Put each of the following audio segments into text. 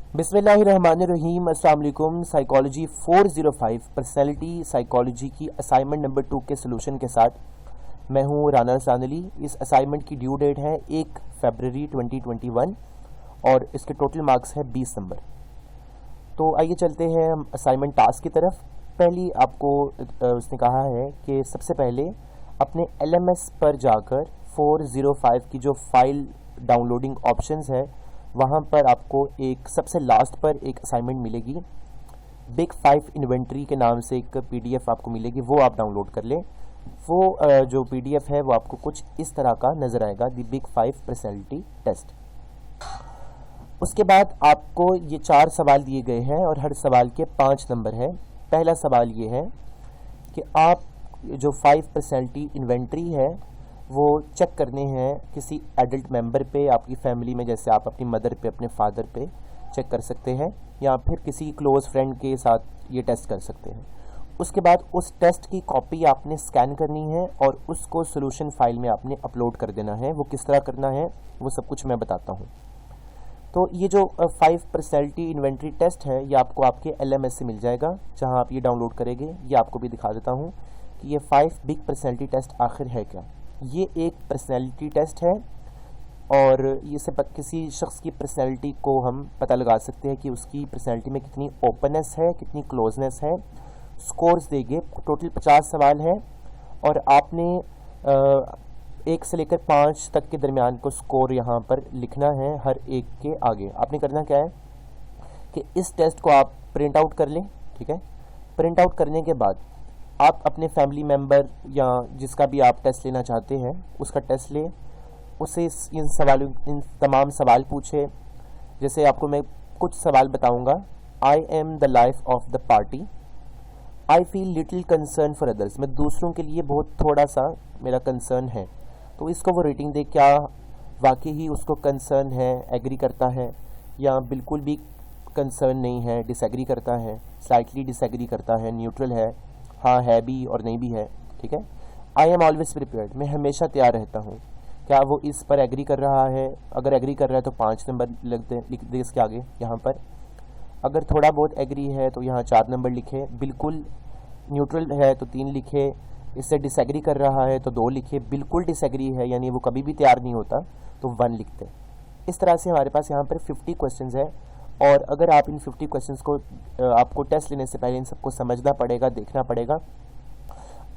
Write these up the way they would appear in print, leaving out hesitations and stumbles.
बिस्मिल्लाहिर्रहमानिर्रहीम। अस्सलाम वालेकुम। साइकोलॉजी 405 पर्सनैलिटी साइकोलॉजी की असाइनमेंट नंबर 2 के सोल्यूशन के साथ मैं हूं राना सानली। इस असाइनमेंट की ड्यू डेट है 1 फरवरी 2021 और इसके टोटल मार्क्स है 20 नंबर। तो आइए चलते हैं हम असाइनमेंट टास्क की तरफ। पहली आपको उसने कहा है कि सबसे पहले अपने LMS पर जाकर 405 की जो फाइल डाउनलोडिंग ऑप्शंस है वहाँ पर आपको एक सबसे लास्ट पर एक असाइनमेंट मिलेगी। बिग 5 इन्वेंट्री के नाम से एक PDF आपको मिलेगी, वो आप डाउनलोड कर लें। वो जो PDF है वो आपको कुछ इस तरह का नज़र आएगा, द बिग 5 पर्सनैलिटी टेस्ट। उसके बाद आपको ये 4 सवाल दिए गए हैं और हर सवाल के 5 नंबर हैं। पहला सवाल ये है कि आप जो 5 पर्सनैलिटी इन्वेंट्री है वो चेक करने हैं किसी एडल्ट मेंबर पे, आपकी फैमिली में, जैसे आप अपनी मदर पे, अपने फादर पे चेक कर सकते हैं या फिर किसी क्लोज फ्रेंड के साथ ये टेस्ट कर सकते हैं। उसके बाद उस टेस्ट की कॉपी आपने स्कैन करनी है और उसको सोल्यूशन फाइल में आपने अपलोड कर देना है। वो किस तरह करना है वो सब कुछ मैं बताता हूँ। तो ये जो 5 पर्सनैलिटी इन्वेंट्री टेस्ट है ये आपको आपके LMS से मिल जाएगा जहाँ आप ये डाउनलोड करेंगे। ये आपको भी दिखा देता हूँ कि ये 5 बिग पर्सनैलिटी टेस्ट आखिर है क्या। ये एक पर्सनैलिटी टेस्ट है और इससे किसी शख्स की पर्सनैलिटी को हम पता लगा सकते हैं कि उसकी पर्सनैलिटी में कितनी ओपननेस है, कितनी क्लोजनेस है। स्कोर्स देंगे, टोटल 50 सवाल है और आपने 1 से लेकर 5 तक के दरमियान को स्कोर यहाँ पर लिखना है हर एक के आगे। आपने करना क्या है कि इस टेस्ट को आप प्रिंट आउट कर लें, ठीक है। प्रिंट आउट करने के बाद आप अपने फैमिली मेम्बर या जिसका भी आप टेस्ट लेना चाहते हैं उसका टेस्ट लें, उससे इन तमाम सवाल पूछे। जैसे आपको मैं कुछ सवाल बताऊंगा। I am the life of the party, I feel little concern for others, मैं दूसरों के लिए बहुत थोड़ा सा मेरा कंसर्न है। तो इसको वो रेटिंग दे, क्या वाकई ही उसको कंसर्न है, एग्री करता है या बिल्कुल भी कंसर्न नहीं है, डिसएग्री करता है, स्लाइटली डिसएग्री करता है, न्यूट्रल है, हाँ है भी और नहीं भी है, ठीक है। आई एम ऑलवेज प्रिपेयर्ड, मैं हमेशा तैयार रहता हूँ, क्या वो इस पर एग्री कर रहा है। अगर एग्री कर रहा है तो 5 नंबर लिख दे इसके आगे यहाँ पर। अगर थोड़ा बहुत एग्री है तो यहाँ 4 नंबर लिखे। बिल्कुल न्यूट्रल है तो 3 लिखे। इससे डिसएग्री कर रहा है तो 2 लिखे। बिल्कुल डिसएग्री है यानी वो कभी भी तैयार नहीं होता तो 1 लिखते। इस तरह से हमारे पास यहाँ पर 50 क्वेश्चन है और अगर आप इन 50 क्वेश्चंस को आपको टेस्ट लेने से पहले इन सबको समझना पड़ेगा, देखना पड़ेगा।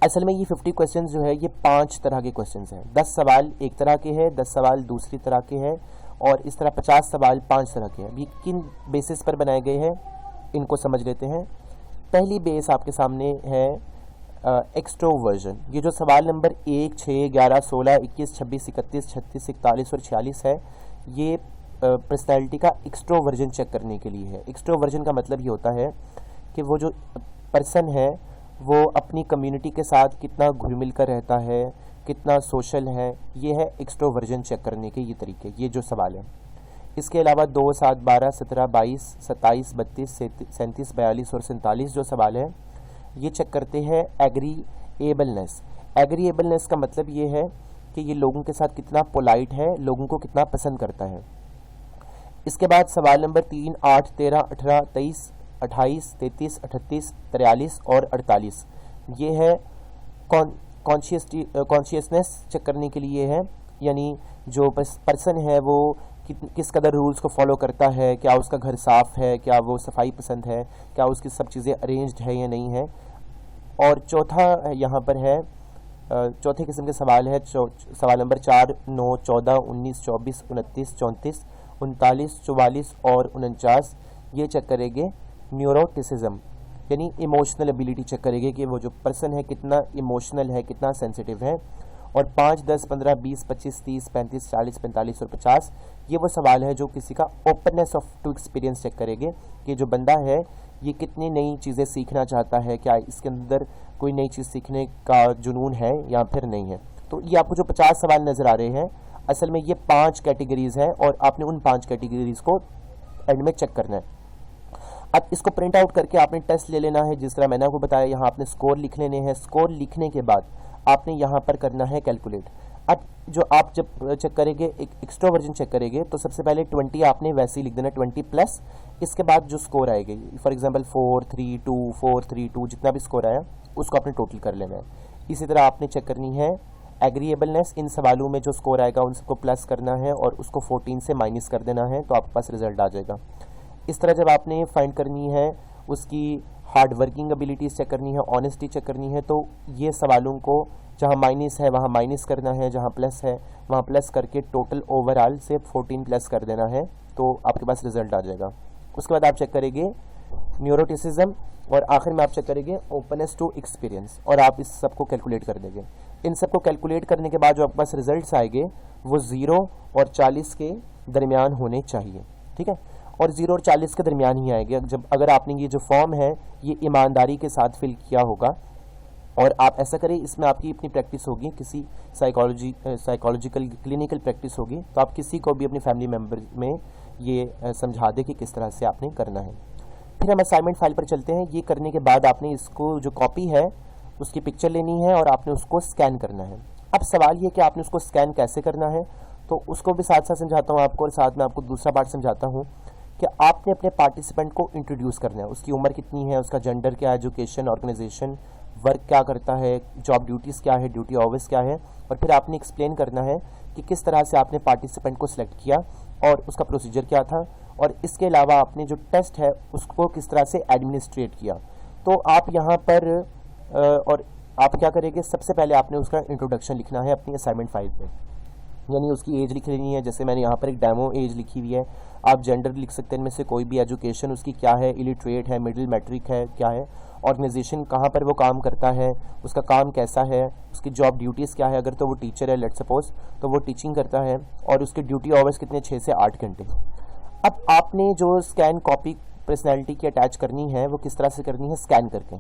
असल में ये 50 क्वेश्चंस जो है ये 5 तरह के क्वेश्चंस हैं। 10 सवाल एक तरह के हैं, 10 सवाल दूसरी तरह के हैं और इस तरह 50 सवाल 5 तरह के हैं। ये किन बेसिस पर बनाए गए हैं इनको समझ लेते हैं। पहली बेस आपके सामने है एक्सट्रोवर्जन। ये जो सवाल नंबर 1, 6, 11, 16, 21, 26, 31, 36, 41 और 46 है ये पर्सनैलिटी का एक्सट्रोवर्जन चेक करने के लिए है। एक्सट्रोवर्जन का मतलब ये होता है कि वो जो पर्सन है वो अपनी कम्युनिटी के साथ कितना घुल मिल कर रहता है, कितना सोशल है। ये है एक्सट्रोवर्जन चेक करने के ये तरीके, ये जो सवाल है। इसके अलावा 2, 7, 12, 17, 22, 27, 32, 37, 42 और 47 जो सवाल है ये चेक करते हैं एग्रीएबलनेस। एग्रीएबलनेस का मतलब ये है कि ये लोगों के साथ कितना पोलाइट है, लोगों को कितना पसंद करता है। इसके बाद सवाल नंबर 3, 8, 13, 18, 23, 28, 33, 38, 43 और 48 ये है कॉन्शियसनेस चेक करने के लिए है, यानी जो पर्सन है वो किस कदर रूल्स को फॉलो करता है, क्या उसका घर साफ है, क्या वो सफाई पसंद है, क्या उसकी सब चीज़ें अरेंज्ड है या नहीं है। और चौथा यहाँ पर है चौथे किस्म के सवाल है सवाल नंबर 4, 9, 14, 19, 24, 29, 34, 39, 44 और 49 ये चेक करेंगे न्यूरोटिसिज्म, यानी इमोशनल एबिलिटी चेक करेंगे कि वो जो पर्सन है कितना इमोशनल है, कितना सेंसिटिव है। और 5, 10, 15, 20, 25, 30, 35, 40, 45 और 50 ये वो सवाल है जो किसी का openness of to experience check करेंगे कि जो बंदा है ये कितनी नई चीज़ें सीखना चाहता है, क्या इसके अंदर कोई नई चीज़ सीखने का जुनून है या फिर नहीं है। तो ये आपको जो 50 सवाल नज़र आ रहे हैं असल में ये 5 कैटेगरीज हैं और आपने उन 5 कैटेगरीज को एंड में चेक करना है। अब इसको प्रिंट आउट करके आपने टेस्ट ले लेना है। जिस तरह मैंने आपको बताया यहाँ आपने स्कोर लिख लेने हैं। स्कोर लिखने के बाद आपने यहाँ पर करना है कैलकुलेट। अब जो आप जब चेक करेंगे, एक एक्स्ट्रोवर्जन चेक करेंगे, तो सबसे पहले 20 आपने वैसे ही लिख देना, 20 प्लस इसके बाद जो स्कोर आएगी, फॉर एग्जांपल 432 432 जितना भी स्कोर आया उसको आपने टोटल कर लेना है। इसी तरह आपने चेक करनी है एग्रीएबलनेस, इन सवालों में जो स्कोर आएगा उन सबको प्लस करना है और उसको 14 से माइनस कर देना है, तो आपके पास रिजल्ट आ जाएगा। इस तरह जब आपने फाइंड करनी है उसकी हार्ड वर्किंग एबिलिटीज चेक करनी है, ऑनेस्टी चेक करनी है, तो ये सवालों को जहाँ माइनस है वहाँ माइनस करना है, जहाँ प्लस है वहाँ प्लस करके टोटल ओवरऑल से 14 प्लस कर देना है, तो आपके पास रिजल्ट आ जाएगा। उसके बाद आप चेक करेंगे न्यूरोटिसिज्म और आखिर में आप चेक करेंगे ओपननेस टू एक्सपीरियंस, और आप इस सबको कैलकुलेट कर देंगे। इन सबको कैलकुलेट करने के बाद जो आपके पास रिजल्ट्स आएंगे वो 0 और 40 के दरमियान होने चाहिए, ठीक है, और 0 और 40 के दरमियान ही आएंगे जब अगर आपने ये जो फॉर्म है ये ईमानदारी के साथ फिल किया होगा। और आप ऐसा करें, इसमें आपकी अपनी प्रैक्टिस होगी, किसी साइकोलॉजिकल क्लिनिकल प्रैक्टिस होगी, तो आप किसी को भी अपनी फैमिली मेम्बर में ये समझा दें कि किस तरह से आपने करना है। फिर हम असाइनमेंट फाइल पर चलते हैं। ये करने के बाद आपने इसको जो कॉपी है उसकी पिक्चर लेनी है और आपने उसको स्कैन करना है। अब सवाल ये कि आपने उसको स्कैन कैसे करना है, तो उसको भी साथ साथ समझाता हूँ आपको, और साथ में आपको दूसरा पार्ट समझाता हूँ कि आपने अपने पार्टिसिपेंट को इंट्रोड्यूस करना है। उसकी उम्र कितनी है, उसका जेंडर क्या है, एजुकेशन, ऑर्गेनाइजेशन, वर्क क्या करता है, जॉब ड्यूटीज़ क्या है, ड्यूटी आवर्स क्या है, और फिर आपने एक्सप्लेन करना है कि किस तरह से आपने पार्टिसिपेंट को सिलेक्ट किया और उसका प्रोसीजर क्या था, और इसके अलावा आपने जो टेस्ट है उसको किस तरह से एडमिनिस्ट्रेट किया। तो आप यहाँ पर और आप क्या करेंगे, सबसे पहले आपने उसका इंट्रोडक्शन लिखना है अपनी असाइनमेंट फाइल पे, यानी उसकी एज लिख लेनी है। जैसे मैंने यहाँ पर एक डेमो एज लिखी हुई है, आप जेंडर लिख सकते हैं इनमें से कोई भी, एजुकेशन उसकी क्या है, इलिटरेट है, मिडिल मैट्रिक है, क्या है, ऑर्गेनाइजेशन कहाँ पर वो काम करता है, उसका काम कैसा है, उसकी जॉब ड्यूटीज़ क्या है, अगर तो वो टीचर है लेट्स सपोज तो वो टीचिंग करता है, और उसके ड्यूटी आवर्स कितने, 6 से 8 घंटे। अब आपने जो स्कैन कॉपी पर्सनैलिटी की अटैच करनी है वो किस तरह से करनी है, स्कैन करके।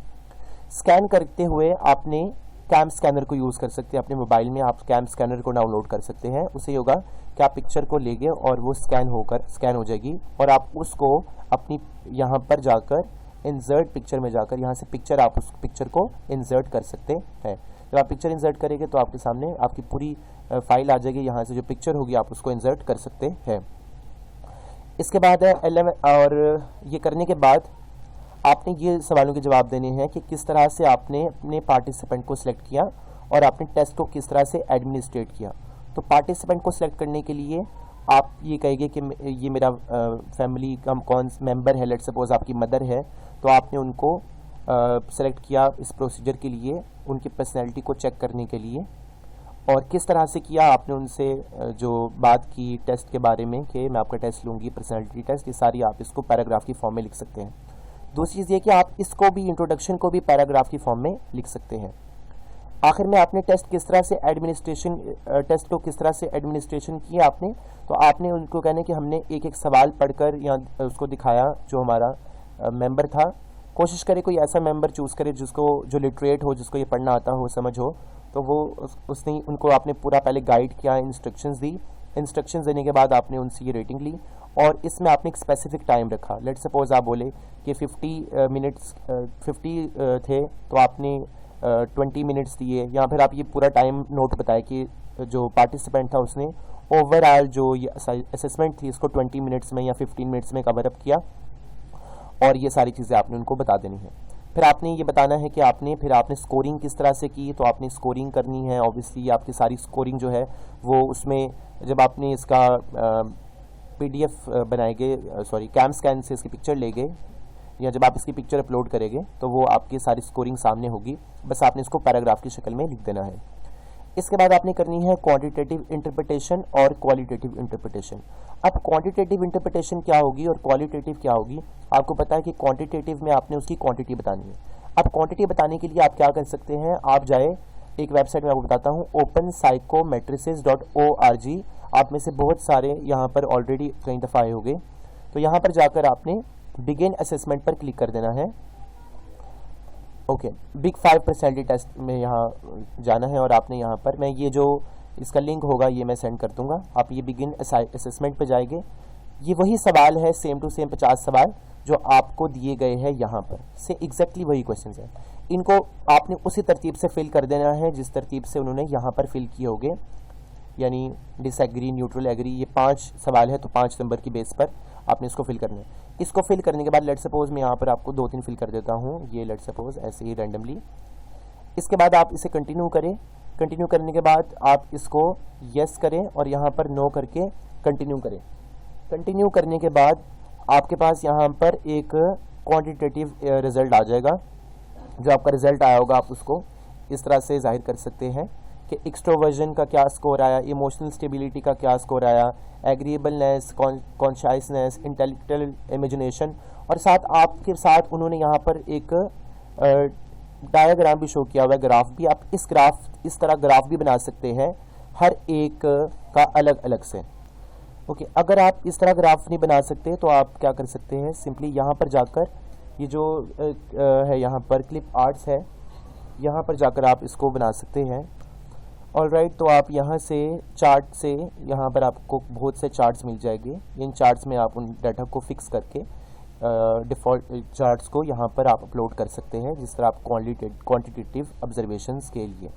स्कैन करते हुए आपने कैम स्कैनर को यूज़ कर सकते हैं, अपने मोबाइल में आप कैम स्कैनर को डाउनलोड कर सकते हैं। उससे होगा कि आप पिक्चर को लेंगे और वो स्कैन हो जाएगी, और आप उसको अपनी यहाँ पर जाकर इंसर्ट पिक्चर में जाकर यहाँ से पिक्चर आप उस पिक्चर को इंसर्ट कर सकते हैं। जब आप पिक्चर इंसर्ट करेंगे तो आपके सामने आपकी पूरी फाइल आ जाएगी, यहाँ से जो पिक्चर होगी आप उसको इंसर्ट कर सकते हैं। इसके बाद है 11, और ये करने के बाद आपने ये सवालों के जवाब देने हैं कि किस तरह से आपने अपने पार्टिसिपेंट को सिलेक्ट किया और आपने टेस्ट को किस तरह से एडमिनिस्ट्रेट किया। तो पार्टिसिपेंट को सिलेक्ट करने के लिए आप ये कहेंगे कि ये मेरा फैमिली का कौन मेंबर है, लेट सपोज आपकी मदर है, तो आपने उनको सेलेक्ट किया इस प्रोसीजर के लिए, उनकी पर्सनैलिटी को चेक करने के लिए। और किस तरह से किया, आपने उनसे जो बात की टेस्ट के बारे में कि मैं आपका टेस्ट लूँगी, पर्सनैलिटी टेस्ट, ये सारी आप इसको पैराग्राफ की फॉर्म में लिख सकते हैं। दूसरी चीज़ ये कि आप इसको भी, इंट्रोडक्शन को भी पैराग्राफ की फॉर्म में लिख सकते हैं। आखिर में आपने टेस्ट किस तरह से एडमिनिस्ट्रेशन, टेस्ट को किस तरह से एडमिनिस्ट्रेशन किया आपने, तो आपने उनको कहने कि हमने एक एक सवाल पढ़कर या उसको दिखाया जो हमारा मेंबर था। कोशिश करे कोई ऐसा मेंबर चूज़ करे जिसको जो लिटरेट हो, जिसको ये पढ़ना आता हो, समझ हो, तो वो उसने उनको आपने पूरा पहले गाइड किया, इंस्ट्रक्शंस दी। इंस्ट्रक्शंस देने के बाद आपने उनसे ये रेटिंग ली, और इसमें आपने एक स्पेसिफिक टाइम रखा। लेट सपोज आप बोले कि 50 मिनट्स 50 थे, तो आपने 20 मिनट्स दिए, या फिर आप ये पूरा टाइम नोट बताए कि जो पार्टिसिपेंट था उसने ओवरऑल जो ये असेसमेंट थी इसको 20 मिनट्स में या 15 मिनट्स में कवर अप किया, और ये सारी चीज़ें आपने उनको बता देनी है। फिर आपने ये बताना है कि आपने स्कोरिंग किस तरह से की, तो आपने स्कोरिंग करनी है। ऑब्वियसली आपकी सारी स्कोरिंग जो है वो उसमें जब आपने इसका PDF बनाएंगे, कैम स्कैन से इसकी पिक्चर लेंगे, या जब आप इसकी पिक्चर अपलोड करेंगे तो वो आपकी सारी स्कोरिंग सामने होगी, बस आपने इसको पैराग्राफ की शक्ल में लिख देना है। इसके बाद आपने करनी है क्वांटिटेटिव इंटरप्रिटेशन और क्वालिटेटिव इंटरप्रिटेशन। अब क्वांटिटेटिव इंटरप्रिटेशन क्या होगी और क्वालिटेटिव क्या होगी, आपको पता है कि क्वांटिटेटिव में आपने उसकी क्वांटिटी बतानी है। अब क्वांटिटी बताने के लिए आप क्या कर सकते हैं, आप जाए एक वेबसाइट में आपको बताता हूँ, openpsychometrices.org। आप में से बहुत सारे यहाँ पर ऑलरेडी कई दफ़ा आए होंगे, तो यहाँ पर जाकर आपने बिगिन असेसमेंट पर क्लिक कर देना है। ओके, बिग 5 पर्सनैलिटी टेस्ट में यहाँ जाना है, और आपने यहाँ पर, मैं ये जो इसका लिंक होगा ये मैं सेंड कर दूंगा, आप ये बिगिन असेसमेंट पर जाएंगे। ये वही सवाल है, सेम टू सेम 50 सवाल जो आपको दिए गए हैं यहाँ पर से, एग्जैक्टली वही क्वेश्चंस हैं। इनको आपने उसी तरतीब से फिल कर देना है जिस तरतीब से उन्होंने यहाँ पर फिल किए होंगे। यानी डिसएग्री, न्यूट्रल, एग्री, ये 5 सवाल है, तो 5 नंबर की बेस पर आपने इसको फिल करना है। इसको फिल करने के बाद लेट सपोज मैं यहाँ पर आपको 2-3 फिल कर देता हूँ, ये लेट सपोज ऐसे ही रैंडमली। इसके बाद आप इसे कंटिन्यू करें। कंटिन्यू करने के बाद आप इसको यस करें और यहाँ पर नो करके कंटिन्यू करें। कंटिन्यू करने के बाद आपके पास यहाँ पर एक क्वांटिटेटिव रिजल्ट आ जाएगा। जो आपका रिजल्ट आया होगा आप उसको इस तरह से जाहिर कर सकते हैं कि एक्सट्रोवर्जन का क्या स्कोर आया, इमोशनल स्टेबिलिटी का क्या स्कोर आया, एग्रीएबलनेस, कॉन्शियसनेस, इंटेलेक्चुअल इमेजिनेशन, और साथ आपके साथ उन्होंने यहाँ पर एक डायग्राम भी शो किया हुआ है, ग्राफ भी। आप इस तरह ग्राफ भी बना सकते हैं हर एक का अलग अलग से। ओके, अगर आप इस तरह ग्राफ नहीं बना सकते तो आप क्या कर सकते हैं, सिंपली यहाँ पर जाकर ये जो है यहाँ पर क्लिप आर्ट्स है, यहाँ पर जाकर आप इसको बना सकते हैं। ऑलराइट, तो आप यहाँ से चार्ट से यहाँ पर आपको बहुत से चार्ट्स मिल जाएंगे। इन चार्ट्स में आप उन डाटा को फिक्स करके डिफ़ॉल्ट चार्ट्स को यहाँ पर आप अपलोड कर सकते हैं, जिस तरह आप क्वांटिटेटिव ऑब्जर्वेशंस के लिए।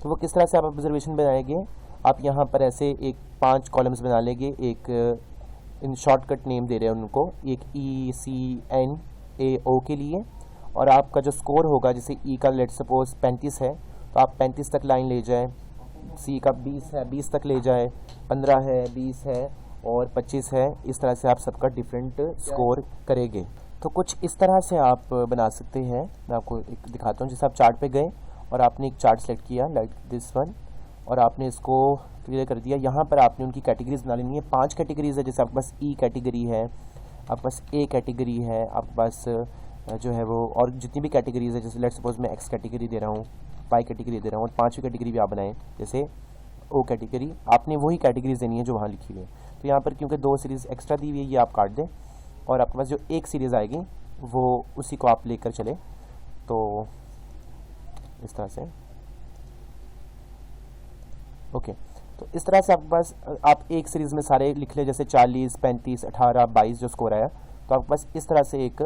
तो वो किस तरह से आप ऑब्जर्वेशन बनाएंगे, आप यहाँ पर ऐसे 5 कॉलम्स बना लेंगे। एक इन शॉर्टकट नेम दे रहे हैं उनको, एक ECNAO के लिए, और आपका जो स्कोर होगा, जैसे E का लेट सपोज 35 है तो आप 35 तक लाइन ले जाएं, C का 20 है 20 तक ले जाएं, 15 है 20 है और 25 है। इस तरह से आप सबका डिफरेंट स्कोर करेंगे। तो कुछ इस तरह से आप बना सकते हैं। मैं आपको एक दिखाता हूँ। जैसे आप चार्ट पे गए और आपने एक चार्ट सेलेक्ट किया लाइक दिस वन, और आपने इसको क्लियर कर दिया। यहाँ पर आपने उनकी कैटेगरीज बना लेनी है। 5 कैटेगरीज है। जैसे आपके पास E कैटेगरी है, आपके पास A कैटेगरी है, आपके पास जो है वो और जितनी भी कैटेगरीज है, जैसे लेट सपोज मैं X कैटेगरी दे रहा हूँ, Y कैटेगरी दे रहा हूँ, और 5वीं कैटेगरी भी आप बनाएं जैसे O कैटेगरी। आपने वही कैटेगरीज देनी है जो वहाँ लिखी हुई है। तो यहाँ पर क्योंकि 2 सीरीज़ एक्स्ट्रा दी हुई है, ये आप काट दें, और आपके पास जो एक सीरीज़ आएगी वो उसी को आप लेकर चले। तो इस तरह से ओके, तो इस तरह से आपके पास आप एक सीरीज़ में सारे लिख ले, जैसे 40, 35, 18, 22 जो स्कोर आया, तो आपके पास इस तरह से एक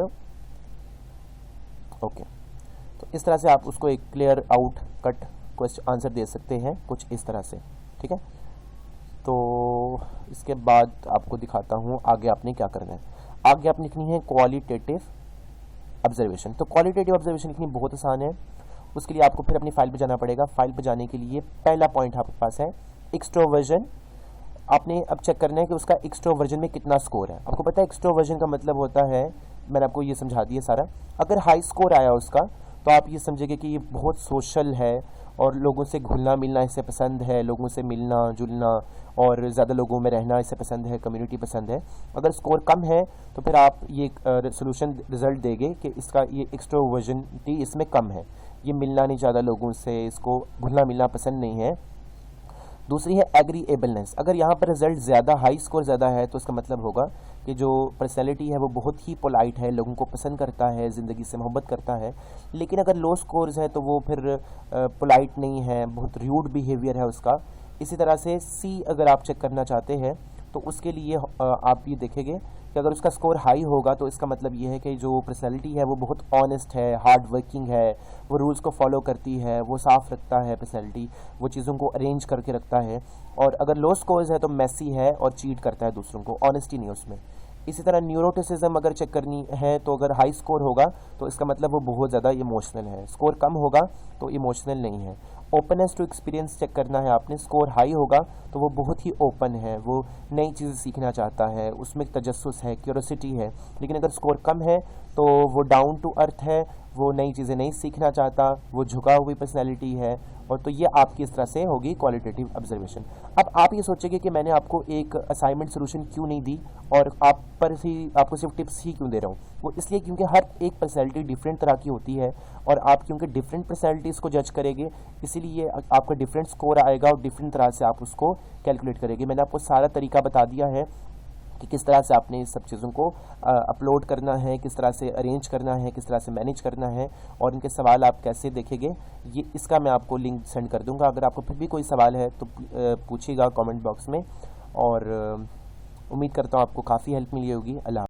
ओके, तो इस तरह से आप उसको एक clear out cut question answer दे सकते हैं, कुछ इस तरह से। ठीक है, तो इसके बाद आपको दिखाता हूँ आगे आपने क्या करना है। आगे आपने लिखनी है क्वालिटेटिव ऑब्जर्वेशन। तो क्वालिटेटिव ऑब्जर्वेशन लिखनी बहुत आसान है। उसके लिए आपको फिर अपनी फाइल पे जाना पड़ेगा। फाइल पे जाने के लिए पहला पॉइंट आपके पास है एक्सट्रोवर्जन। आपने अब चेक करना है कि उसका एक्सट्रोवर्जन में कितना स्कोर है। आपको पता है एक्सट्रोवर्जन का मतलब होता है, मैंने आपको ये समझा दिया सारा। अगर हाई स्कोर आया उसका तो आप ये समझेंगे कि ये बहुत सोशल है और लोगों से घुलना मिलना इसे पसंद है, लोगों से मिलना जुलना और ज़्यादा लोगों में रहना इसे पसंद है, कम्युनिटी पसंद है। अगर स्कोर कम है तो फिर आप ये सोल्यूशन रिजल्ट देंगे कि इसका ये एक्सट्रोवर्जनिटी इसमें कम है, ये मिलना नहीं ज़्यादा लोगों से, इसको घुलना मिलना पसंद नहीं है। दूसरी है एग्रीएबलनेस। अगर यहाँ पर रिजल्ट ज़्यादा हाई स्कोर ज़्यादा है तो इसका मतलब होगा कि जो पर्सनैलिटी है वो बहुत ही पोलाइट है, लोगों को पसंद करता है, ज़िंदगी से मोहब्बत करता है। लेकिन अगर लो स्कोर्स है तो वो फिर पोलाइट नहीं है, बहुत र्यूड बिहेवियर है उसका। इसी तरह से सी अगर आप चेक करना चाहते हैं तो उसके लिए आप ये देखेंगे कि अगर उसका स्कोर हाई होगा तो इसका मतलब ये है कि जो पर्सनैलिटी है वो बहुत ऑनेस्ट है, हार्ड वर्किंग है, वो रूल्स को फॉलो करती है, वो साफ़ रखता है पर्सनैलिटी, वो चीज़ों को अरेंज करके रखता है। और अगर लो स्कोर्स है तो मैसी है और चीट करता है दूसरों को, ऑनेस्टी नहीं है उसमें। इसी तरह न्यूरोटिसिज्म अगर चेक करनी है तो अगर हाई स्कोर होगा तो इसका मतलब वो बहुत ज़्यादा इमोशनल है, स्कोर कम होगा तो इमोशनल नहीं है। ओपननेस टू एक्सपीरियंस चेक करना है आपने। स्कोर हाई होगा तो वो बहुत ही ओपन है, वो नई चीज़ें सीखना चाहता है, उसमें तजस्सुस है, क्यूरोसिटी है। लेकिन अगर स्कोर कम है तो वो डाउन टू अर्थ है, वो नई चीज़ें नहीं सीखना चाहता, वो झुका हुई पर्सनैलिटी है। और तो ये आपकी इस तरह से होगी क्वालिटेटिव ऑब्जर्वेशन। अब आप ये सोचेंगे कि मैंने आपको एक असाइनमेंट सोल्यूशन क्यों नहीं दी और आपको सिर्फ टिप्स ही क्यों दे रहा हूँ। वो इसलिए क्योंकि हर एक पर्सनैलिटी डिफरेंट तरह की होती है और आप क्योंकि डिफरेंट पर्सनैलिटीज़ को जज करेंगे इसीलिए आपका डिफरेंट स्कोर आएगा और डिफरेंट तरह से आप उसको कैलकुलेट करेंगे। मैंने आपको सारा तरीका बता दिया है कि किस तरह से आपने इस सब चीज़ों को अपलोड करना है, किस तरह से अरेंज करना है, किस तरह से मैनेज करना है और इनके सवाल आप कैसे देखेंगे, ये इसका मैं आपको लिंक सेंड कर दूंगा। अगर आपको फिर भी कोई सवाल है तो पूछिएगा कमेंट बॉक्स में। और उम्मीद करता हूँ आपको काफ़ी हेल्प मिली होगी। अल्लाह।